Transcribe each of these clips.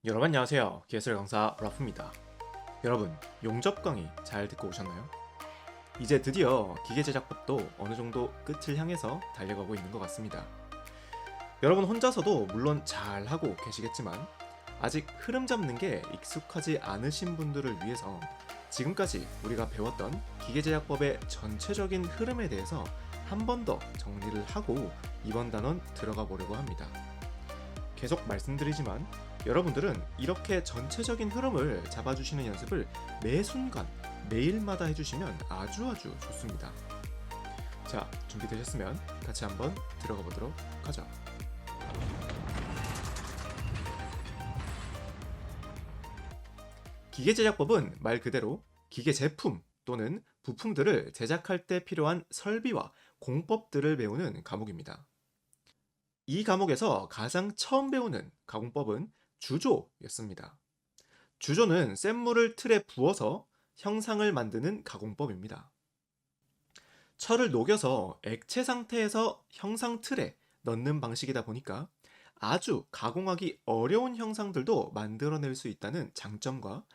여러분 안녕하세요. 기술 강사 라프입니다. 여러분, 용접 강의 잘 듣고 오셨나요? 이제 드디어 기계 제작법도 어느 정도 끝을 향해서 달려가고 있는 것 같습니다. 여러분 혼자서도 물론 잘 하고 계시겠지만 아직 흐름 잡는 게 익숙하지 않으신 분들을 위해서 지금까지 우리가 배웠던 기계 제작법의 전체적인 흐름에 대해서 한 번 더 정리를 하고 이번 단원 들어가 보려고 합니다. 계속 말씀드리지만 여러분들은 이렇게 전체적인 흐름을 잡아주시는 연습을 매 순간 매일마다 해주시면 아주 좋습니다. 자, 준비되셨으면 같이 한번 들어가 보도록 하죠. 기계 제작법은 말 그대로 기계 제품 또는 부품들을 제작할 때 필요한 설비와 공법들을 배우는 과목입니다. 이 과목에서 가장 처음 배우는 가공법은 주조였습니다. 주조는 센 물을 틀에 부어서 형상을 만드는 가공법입니다. 철을 녹여서 액체 상태에서 형상 틀에 넣는 방식이다 보니까 아주 가공하기 어려운 형상들도 만들어낼 수 있다는 장점과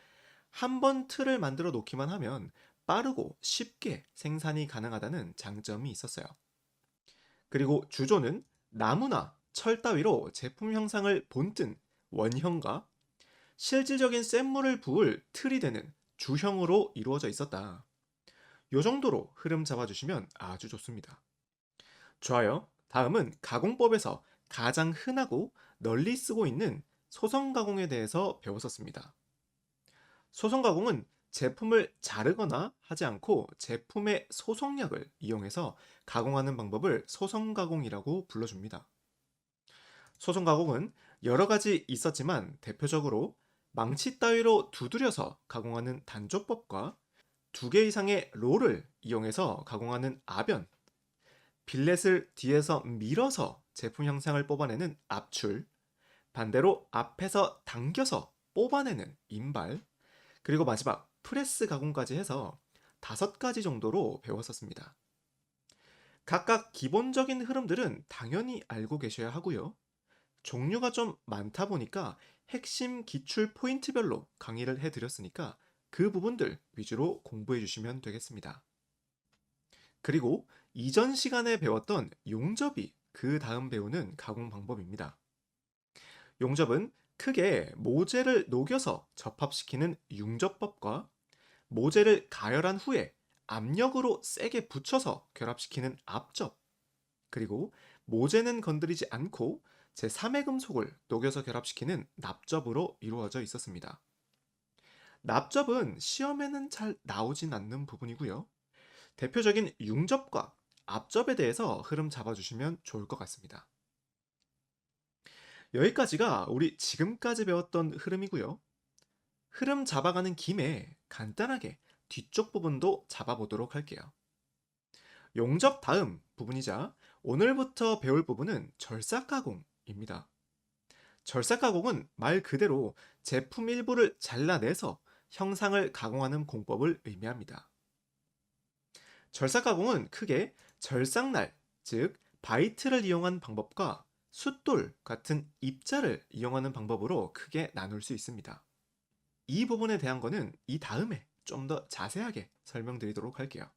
한 번 틀을 만들어 놓기만 하면 빠르고 쉽게 생산이 가능하다는 장점이 있었어요. 그리고 주조는 나무나 철 따위로 제품 형상을 본뜬 원형과 실질적인 쇳물을 부을 틀이 되는 주형으로 이루어져 있었다. 요 정도로 흐름 잡아주시면 아주 좋습니다. 좋아요. 다음은 가공법에서 가장 흔하고 널리 쓰고 있는 소성 가공에 대해서 배웠었습니다. 소성 가공은 제품을 자르거나 하지 않고 제품의 소성약을 이용해서 가공하는 방법을 소성 가공이라고 불러줍니다. 소성 가공은 여러 가지 있었지만 대표적으로 망치 따위로 두드려서 가공하는 단조법과 두 개 이상의 롤을 이용해서 가공하는 아변, 빌렛을 뒤에서 밀어서 제품 형상을 뽑아내는 압출, 반대로 앞에서 당겨서 뽑아내는 인발, 그리고 마지막 프레스 가공까지 해서 5가지 정도로 배웠었습니다. 각각 기본적인 흐름들은 당연히 알고 계셔야 하고요. 종류가 좀 많다 보니까 핵심 기출 포인트별로 강의를 해드렸으니까 그 부분들 위주로 공부해 주시면 되겠습니다. 그리고 이전 시간에 배웠던 용접이 그 다음 배우는 가공 방법입니다. 용접은 크게 모재를 녹여서 접합시키는 융접법과 모재를 가열한 후에 압력으로 세게 붙여서 결합시키는 압접, 그리고 모재는 건드리지 않고 제3의 금속을 녹여서 결합시키는 납접으로 이루어져 있었습니다. 납접은 시험에는 잘 나오진 않는 부분이고요. 대표적인 융접과 압접에 대해서 흐름 잡아주시면 좋을 것 같습니다. 여기까지가 우리 지금까지 배웠던 흐름이고요. 흐름 잡아가는 김에 간단하게 뒤쪽 부분도 잡아보도록 할게요. 용접 다음 부분이자 오늘부터 배울 부분은 절삭 가공입니다. 절삭 가공은 말 그대로 제품 일부를 잘라내서 형상을 가공하는 공법을 의미합니다. 절삭 가공은 크게 절삭날, 즉 바이트를 이용한 방법과 숫돌 같은 입자를 이용하는 방법으로 크게 나눌 수 있습니다. 이 부분에 대한 거는 이 다음에 좀 더 자세하게 설명드리도록 할게요.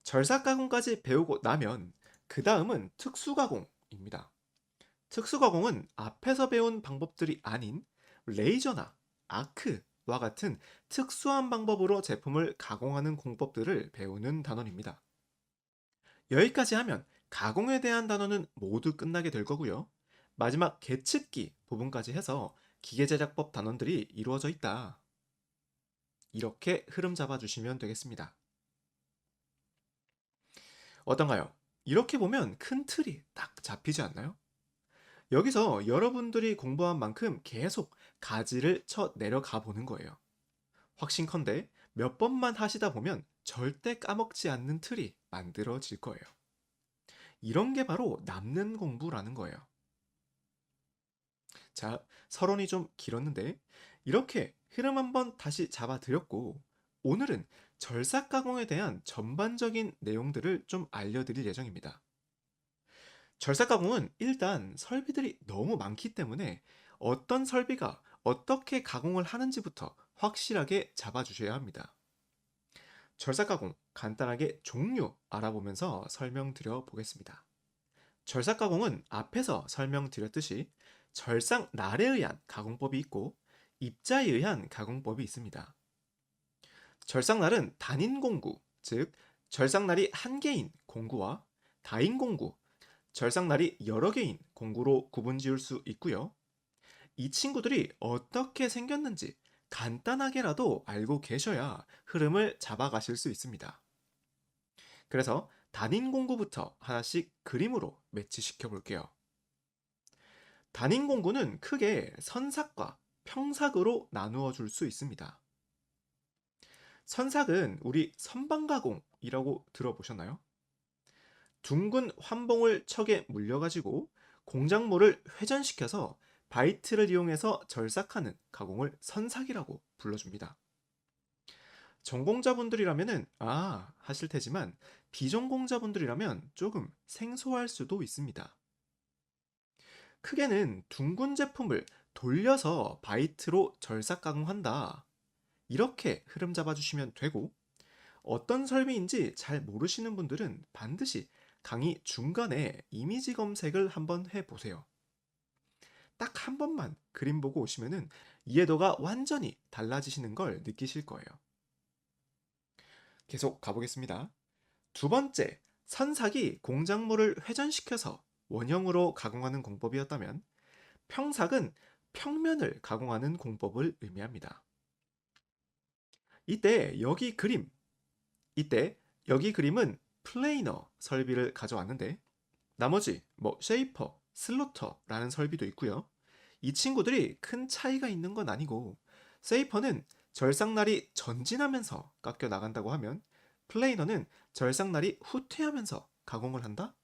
절삭 가공까지 배우고 나면 그 다음은 특수 가공입니다. 특수 가공은 앞에서 배운 방법들이 아닌 레이저나 아크와 같은 특수한 방법으로 제품을 가공하는 공법들을 배우는 단원입니다. 여기까지 하면 가공에 대한 단원은 모두 끝나게 될 거고요. 마지막 계측기 부분까지 해서 기계제작법 단원들이 이루어져 있다. 이렇게 흐름 잡아주시면 되겠습니다. 어떤가요? 이렇게 보면 큰 틀이 딱 잡히지 않나요? 여기서 여러분들이 공부한 만큼 계속 가지를 쳐 내려가 보는 거예요. 확신컨대 몇 번만 하시다 보면 절대 까먹지 않는 틀이 만들어질 거예요. 이런 게 바로 남는 공부라는 거예요. 자, 서론이 좀 길었는데 이렇게 흐름 한번 다시 잡아드렸고 오늘은 절삭 가공에 대한 전반적인 내용들을 좀 알려드릴 예정입니다. 절삭 가공은 일단 설비들이 너무 많기 때문에 어떤 설비가 어떻게 가공을 하는지부터 확실하게 잡아주셔야 합니다. 절삭 가공 간단하게 종류 알아보면서 설명드려 보겠습니다. 절삭 가공은 앞에서 설명드렸듯이 절삭날에 의한 가공법이 있고 입자에 의한 가공법이 있습니다. 절삭날은 단인 공구, 즉 절삭날이 한 개인 공구와 다인 공구, 절삭날이 여러 개인 공구로 구분 지을 수 있고요. 이 친구들이 어떻게 생겼는지 간단하게라도 알고 계셔야 흐름을 잡아가실 수 있습니다. 그래서 단인 공구부터 하나씩 그림으로 매치시켜 볼게요. 단인 공구는 크게 선삭과 평삭으로 나누어 줄 수 있습니다. 선삭은 우리 선반가공이라고 들어보셨나요? 둥근 환봉을 척에 물려가지고 공작물을 회전시켜서 바이트를 이용해서 절삭하는 가공을 선삭이라고 불러줍니다. 전공자분들이라면은 하실 테지만 비전공자분들이라면 조금 생소할 수도 있습니다. 크게는 둥근 제품을 돌려서 바이트로 절삭 가공한다. 이렇게 흐름 잡아주시면 되고, 어떤 설비인지 잘 모르시는 분들은 반드시 강의 중간에 이미지 검색을 한번 해보세요. 딱 한 번만 그림 보고 오시면은 이해도가 완전히 달라지시는 걸 느끼실 거예요. 계속 가보겠습니다. 두 번째, 선삭이 공작물을 회전시켜서 원형으로 가공하는 공법이었다면 평삭은 평면을 가공하는 공법을 의미합니다. 이때 여기 그림은 플레이너 설비를 가져왔는데 나머지 쉐이퍼, 슬로터라는 설비도 있고요. 이 친구들이 큰 차이가 있는 건 아니고 쉐이퍼는 절삭날이 전진하면서 깎여 나간다고 하면 플레이너는 절삭날이 후퇴하면서 가공을 한다?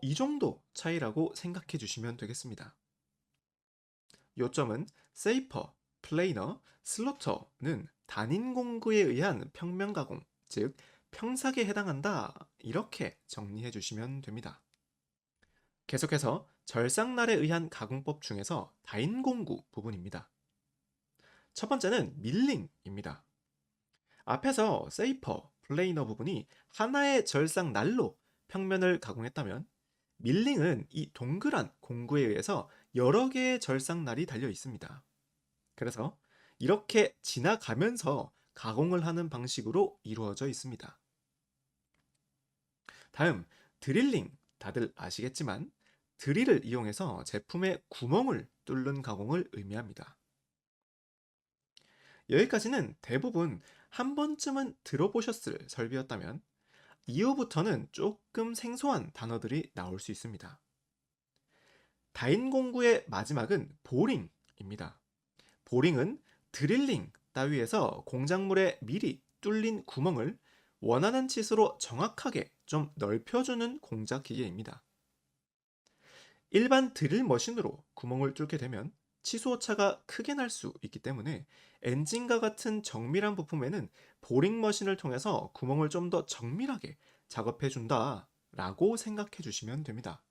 이 정도 차이라고 생각해 주시면 되겠습니다. 요점은 쉐이퍼, 플레이너, 슬로터는 단인 공구에 의한 평면 가공, 즉 평삭에 해당한다. 이렇게 정리해 주시면 됩니다. 계속해서 절삭날에 의한 가공법 중에서 다인 공구 부분입니다. 첫 번째는 밀링입니다. 앞에서 쉐이퍼, 플레이너 부분이 하나의 절삭날로 평면을 가공했다면 밀링은 이 동그란 공구에 의해서 여러 개의 절삭날이 달려 있습니다. 그래서 이렇게 지나가면서 가공을 하는 방식으로 이루어져 있습니다. 다음, 드릴링. 다들 아시겠지만 드릴을 이용해서 제품의 구멍을 뚫는 가공을 의미합니다. 여기까지는 대부분 한 번쯤은 들어보셨을 설비였다면 이후부터는 조금 생소한 단어들이 나올 수 있습니다. 다인 공구의 마지막은 보링입니다. 보링은 드릴링 따위에서 공작물에 미리 뚫린 구멍을 원하는 치수로 정확하게 좀 넓혀주는 공작 기계입니다. 일반 드릴 머신으로 구멍을 뚫게 되면 치수 오차가 크게 날 수 있기 때문에 엔진과 같은 정밀한 부품에는 보링 머신을 통해서 구멍을 좀 더 정밀하게 작업해 준다 라고 생각해 주시면 됩니다.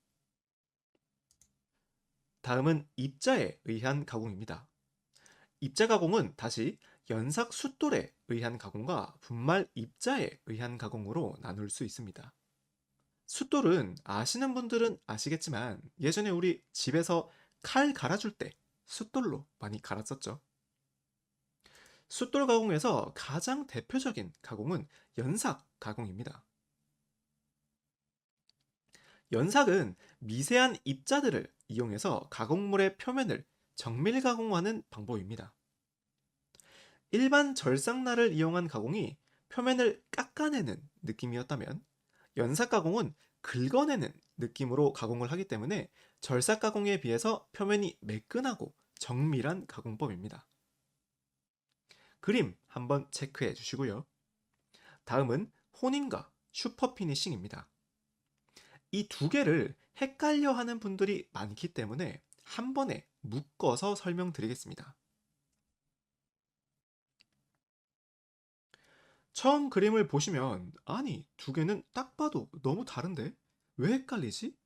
다음은 입자에 의한 가공입니다. 입자 가공은 다시 연삭 숫돌에 의한 가공과 분말 입자에 의한 가공으로 나눌 수 있습니다. 숫돌은 아시는 분들은 아시겠지만 예전에 우리 집에서 칼 갈아줄 때 숫돌로 많이 갈았었죠. 숫돌 가공에서 가장 대표적인 가공은 연삭 가공입니다. 연삭은 미세한 입자들을 이용해서 가공물의 표면을 정밀 가공하는 방법입니다. 일반 절삭날을 이용한 가공이 표면을 깎아내는 느낌이었다면 연삭 가공은 긁어내는 느낌으로 가공을 하기 때문에 절삭 가공에 비해서 표면이 매끈하고 정밀한 가공법입니다. 그림 한번 체크해 주시고요. 다음은 혼인과 슈퍼 피니싱입니다. 이 두 개를 헷갈려 하는 분들이 많기 때문에 한 번에 묶어서 설명드리겠습니다. 처음 그림을 보시면 아니 두 개는 딱 봐도 너무 다른데 왜 헷갈리지?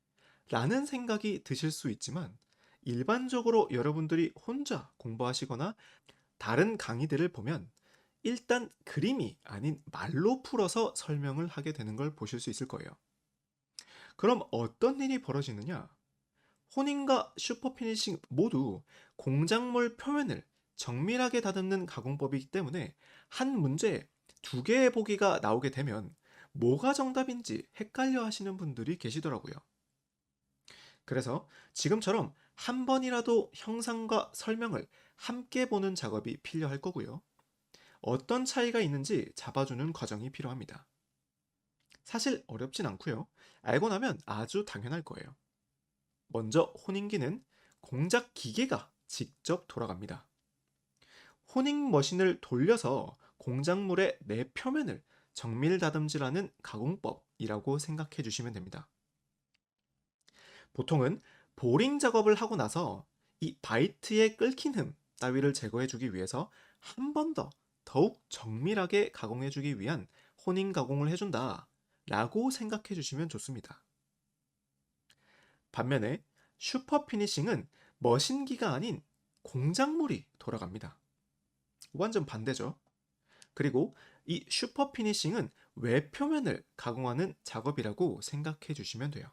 라는 생각이 드실 수 있지만 일반적으로 여러분들이 혼자 공부하시거나 다른 강의들을 보면 일단 그림이 아닌 말로 풀어서 설명을 하게 되는 걸 보실 수 있을 거예요. 그럼 어떤 일이 벌어지느냐? 혼인과 슈퍼피니싱 모두 공작물 표면을 정밀하게 다듬는 가공법이기 때문에 한 문제에 두 개의 보기가 나오게 되면 뭐가 정답인지 헷갈려 하시는 분들이 계시더라고요. 그래서 지금처럼 한 번이라도 형상과 설명을 함께 보는 작업이 필요할 거고요. 어떤 차이가 있는지 잡아주는 과정이 필요합니다. 사실 어렵진 않고요. 알고 나면 아주 당연할 거예요. 먼저 혼인기는 공작 기계가 직접 돌아갑니다. 호닝 머신을 돌려서 공작물의 내표면을 정밀 다듬질하는 가공법이라고 생각해 주시면 됩니다. 보통은 보링 작업을 하고 나서 이 바이트의 끓긴 흠 따위를 제거해 주기 위해서 한 번 더 더욱 정밀하게 가공해 주기 위한 혼인 가공을 해준다 라고 생각해 주시면 좋습니다. 반면에 슈퍼 피니싱은 머신기가 아닌 공작물이 돌아갑니다. 완전 반대죠. 그리고 이 슈퍼 피니싱은 외표면을 가공하는 작업이라고 생각해 주시면 돼요.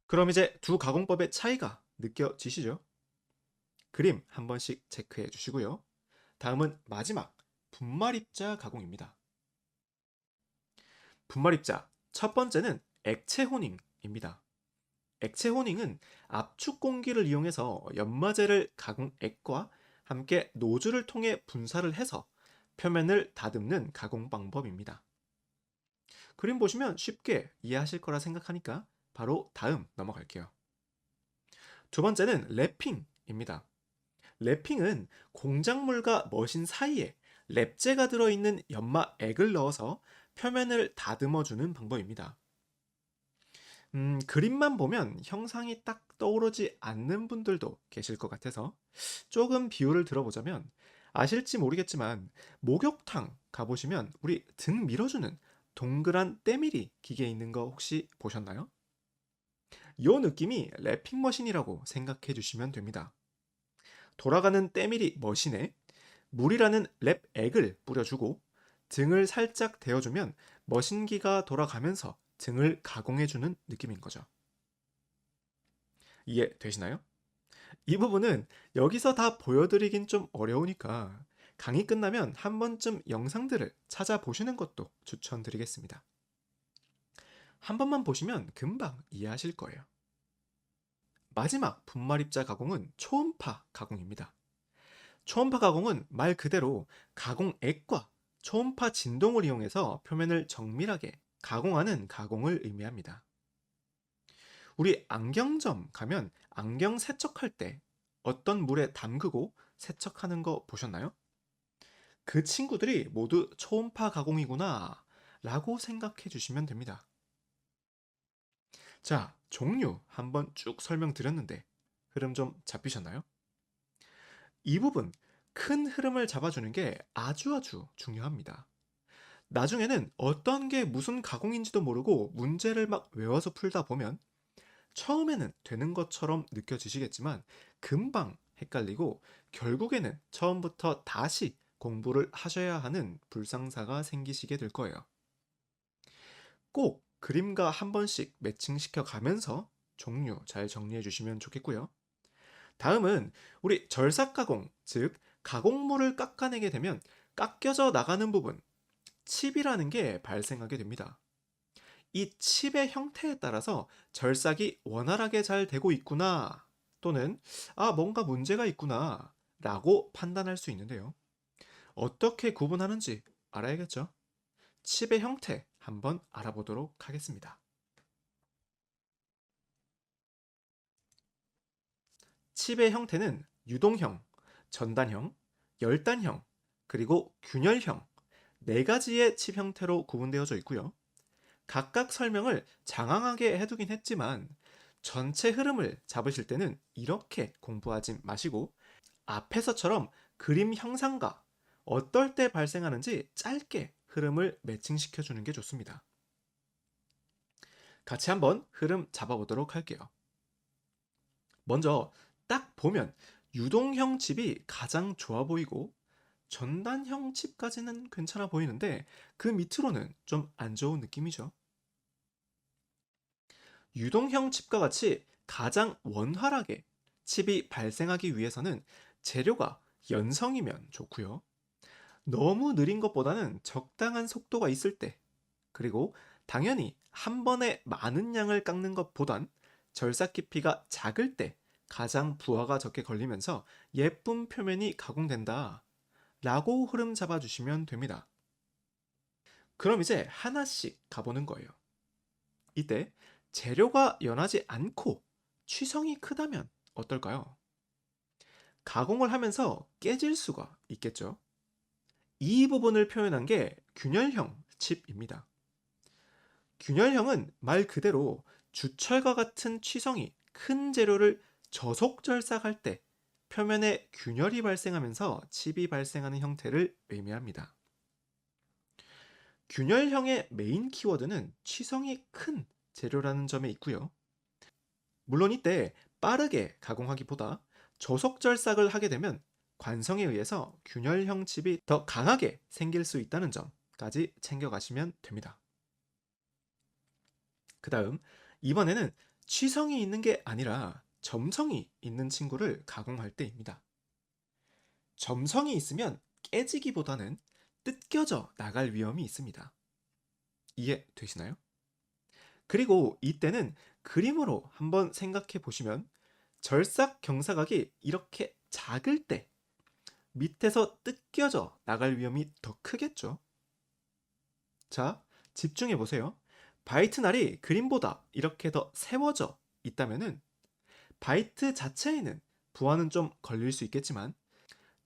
그럼 이제 두 가공법의 차이가 느껴지시죠? 그림 한 번씩 체크해 주시고요. 다음은 마지막 분말입자 가공입니다. 분말입자 첫 번째는 액체 호닝입니다. 액체 호닝은 압축 공기를 이용해서 연마제를 가공액과 함께 노즐을 통해 분사를 해서 표면을 다듬는 가공 방법입니다. 그림 보시면 쉽게 이해하실 거라 생각하니까 바로 다음 넘어갈게요. 두 번째는 랩핑입니다. 랩핑은 공작물과 머신 사이에 랩제가 들어있는 연마액을 넣어서 표면을 다듬어주는 방법입니다. 그림만 보면 형상이 딱 떠오르지 않는 분들도 계실 것 같아서 조금 비유를 들어보자면 아실지 모르겠지만 목욕탕 가보시면 우리 등 밀어주는 동그란 때밀이 기계 있는 거 혹시 보셨나요? 이 느낌이 랩핑 머신이라고 생각해 주시면 됩니다. 돌아가는 때밀이 머신에 물이라는 랩액을 뿌려주고 등을 살짝 데워주면 머신기가 돌아가면서 등을 가공해주는 느낌인 거죠. 이해되시나요? 이 부분은 여기서 다 보여드리긴 좀 어려우니까 강의 끝나면 한 번쯤 영상들을 찾아보시는 것도 추천드리겠습니다. 한 번만 보시면 금방 이해하실 거예요. 마지막 분말입자 가공은 초음파 가공입니다. 초음파 가공은 말 그대로 가공액과 초음파 진동을 이용해서 표면을 정밀하게 가공하는 가공을 의미합니다. 우리 안경점 가면 안경 세척할 때 어떤 물에 담그고 세척하는 거 보셨나요? 그 친구들이 모두 초음파 가공이구나 라고 생각해 주시면 됩니다. 자, 종류 한번 쭉 설명드렸는데 흐름 좀 잡히셨나요? 이 부분 큰 흐름을 잡아주는 게 아주 중요합니다. 나중에는 어떤 게 무슨 가공인지도 모르고 문제를 막 외워서 풀다 보면 처음에는 되는 것처럼 느껴지시겠지만 금방 헷갈리고 결국에는 처음부터 다시 공부를 하셔야 하는 불상사가 생기시게 될 거예요. 꼭 그림과 한 번씩 매칭시켜 가면서 종류 잘 정리해 주시면 좋겠고요. 다음은 우리 절삭 가공, 즉 가공물을 깎아내게 되면 깎여져 나가는 부분, 칩이라는 게 발생하게 됩니다. 이 칩의 형태에 따라서 절삭이 원활하게 잘 되고 있구나 또는 뭔가 문제가 있구나 라고 판단할 수 있는데요. 어떻게 구분하는지 알아야겠죠? 칩의 형태 한번 알아보도록 하겠습니다. 칩의 형태는 유동형, 전단형, 열단형, 그리고 균열형 네 가지의 칩 형태로 구분되어져 있고요. 각각 설명을 장황하게 해두긴 했지만 전체 흐름을 잡으실 때는 이렇게 공부하지 마시고 앞에서처럼 그림 형상과 어떨 때 발생하는지 짧게 흐름을 매칭시켜 주는 게 좋습니다. 같이 한번 흐름 잡아보도록 할게요. 먼저 딱 보면 유동형 칩이 가장 좋아 보이고 전단형 칩까지는 괜찮아 보이는데 그 밑으로는 좀 안 좋은 느낌이죠. 유동형 칩과 같이 가장 원활하게 칩이 발생하기 위해서는 재료가 연성이면 좋고요. 너무 느린 것보다는 적당한 속도가 있을 때, 그리고 당연히 한 번에 많은 양을 깎는 것보단 절삭 깊이가 작을 때 가장 부하가 적게 걸리면서 예쁜 표면이 가공된다 라고 흐름 잡아주시면 됩니다. 그럼 이제 하나씩 가보는 거예요. 이때 재료가 연하지 않고 취성이 크다면 어떨까요? 가공을 하면서 깨질 수가 있겠죠. 이 부분을 표현한 게 균열형 칩입니다. 균열형은 말 그대로 주철과 같은 취성이 큰 재료를 저속절삭할 때 표면에 균열이 발생하면서 칩이 발생하는 형태를 의미합니다. 균열형의 메인 키워드는 취성이 큰 재료라는 점에 있고요. 물론 이때 빠르게 가공하기보다 저속절삭을 하게 되면 관성에 의해서 균열형 칩이 더 강하게 생길 수 있다는 점까지 챙겨가시면 됩니다. 그 다음, 이번에는 취성이 있는 게 아니라 점성이 있는 친구를 가공할 때입니다. 점성이 있으면 깨지기보다는 뜯겨져 나갈 위험이 있습니다. 이해되시나요? 그리고 이때는 그림으로 한번 생각해 보시면 절삭 경사각이 이렇게 작을 때 밑에서 뜯겨져 나갈 위험이 더 크겠죠. 자, 집중해 보세요. 바이트 날이 그림보다 이렇게 더 세워져 있다면은 바이트 자체에는 부하는 좀 걸릴 수 있겠지만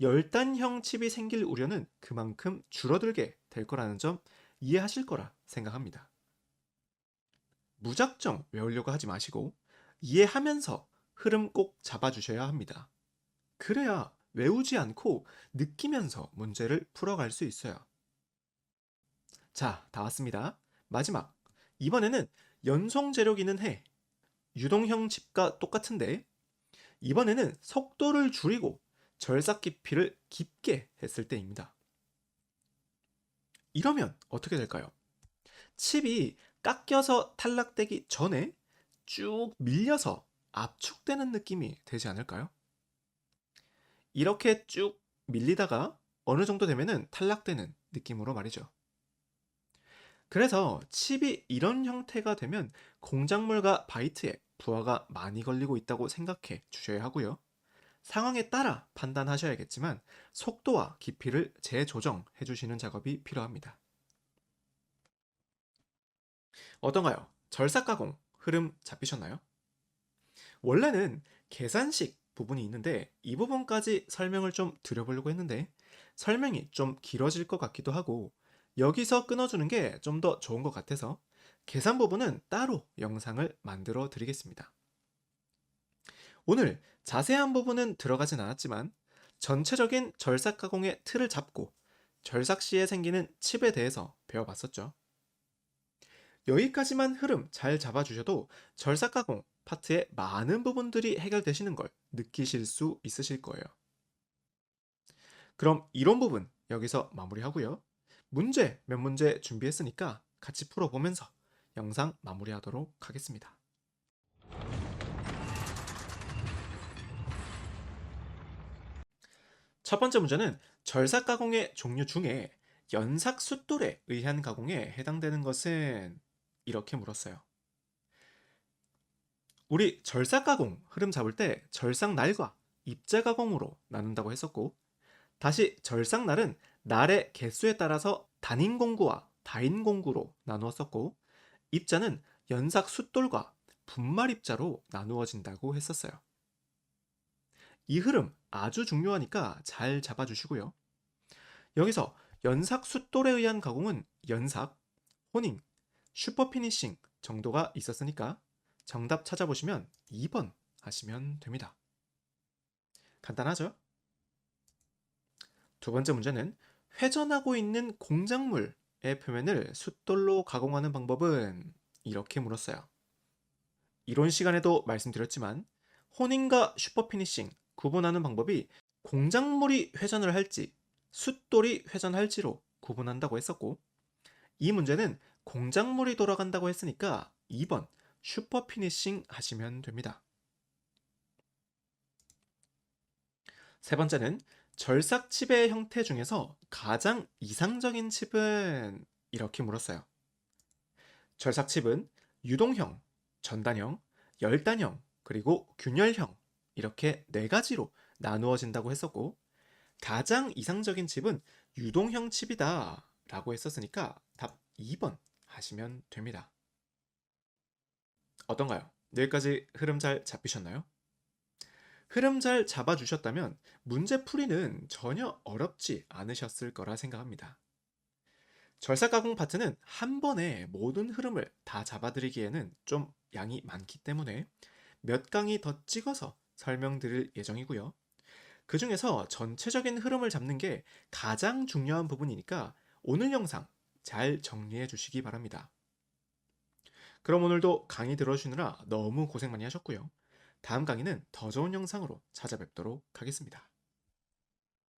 열단형 칩이 생길 우려는 그만큼 줄어들게 될 거라는 점 이해하실 거라 생각합니다. 무작정 외우려고 하지 마시고 이해하면서 흐름 꼭 잡아주셔야 합니다. 그래야 외우지 않고 느끼면서 문제를 풀어갈 수 있어요. 자, 다 왔습니다. 마지막. 이번에는 연속 재료기는 해. 유동형 칩과 똑같은데 이번에는 속도를 줄이고 절삭 깊이를 깊게 했을 때입니다. 이러면 어떻게 될까요? 칩이 깎여서 탈락되기 전에 쭉 밀려서 압축되는 느낌이 되지 않을까요? 이렇게 쭉 밀리다가 어느 정도 되면은 탈락되는 느낌으로 말이죠. 그래서 칩이 이런 형태가 되면 공작물과 바이트에 부하가 많이 걸리고 있다고 생각해 주셔야 하고요. 상황에 따라 판단하셔야겠지만 속도와 깊이를 재조정해 주시는 작업이 필요합니다. 어떤가요? 절삭 가공 흐름 잡히셨나요? 원래는 계산식 부분이 있는데 이 부분까지 설명을 좀 드려보려고 했는데 설명이 좀 길어질 것 같기도 하고 여기서 끊어주는 게 좀 더 좋은 것 같아서 계산 부분은 따로 영상을 만들어 드리겠습니다. 오늘 자세한 부분은 들어가진 않았지만 전체적인 절삭 가공의 틀을 잡고 절삭 시에 생기는 칩에 대해서 배워봤었죠. 여기까지만 흐름 잘 잡아주셔도 절삭 가공 파트의 많은 부분들이 해결되시는 걸 느끼실 수 있으실 거예요. 그럼 이론 부분 여기서 마무리하고요. 문제 몇 문제 준비했으니까 같이 풀어보면서 영상 마무리하도록 하겠습니다. 첫 번째 문제는 절삭 가공의 종류 중에 연삭 숫돌에 의한 가공에 해당되는 것은 이렇게 물었어요. 우리 절삭 가공 흐름 잡을 때 절삭 날과 입자 가공으로 나눈다고 했었고 다시 절삭 날은 날의 개수에 따라서 단인 공구와 다인 공구로 나누었었고 입자는 연삭 숫돌과 분말 입자로 나누어진다고 했었어요. 이 흐름 아주 중요하니까 잘 잡아주시고요. 여기서 연삭 숫돌에 의한 가공은 연삭, 호닝, 슈퍼피니싱 정도가 있었으니까 정답 찾아보시면 2번 하시면 됩니다. 간단하죠? 두 번째 문제는 회전하고 있는 공작물의 표면을 숫돌로 가공하는 방법은 이렇게 물었어요. 이론 시간에도 말씀드렸지만 혼인과 슈퍼피니싱 구분하는 방법이 공작물이 회전을 할지 숫돌이 회전할지로 구분한다고 했었고, 이 문제는 공작물이 돌아간다고 했으니까 2번 슈퍼피니싱 하시면 됩니다. 세 번째는 절삭칩의 형태 중에서 가장 이상적인 칩은, 이렇게 물었어요. 절삭칩은 유동형, 전단형, 열단형, 그리고 균열형, 이렇게 네 가지로 나누어진다고 했었고, 가장 이상적인 칩은 유동형 칩이다 라고 했었으니까 답 2번 하시면 됩니다. 어떤가요? 여기까지 흐름 잘 잡히셨나요? 흐름 잘 잡아주셨다면 문제 풀이는 전혀 어렵지 않으셨을 거라 생각합니다. 절삭 가공 파트는 한 번에 모든 흐름을 다 잡아드리기에는 좀 양이 많기 때문에 몇 강의 더 찍어서 설명드릴 예정이고요. 그 중에서 전체적인 흐름을 잡는 게 가장 중요한 부분이니까 오늘 영상 잘 정리해 주시기 바랍니다. 그럼 오늘도 강의 들어주시느라 너무 고생 많이 하셨고요. 다음 강의는 더 좋은 영상으로 찾아뵙도록 하겠습니다.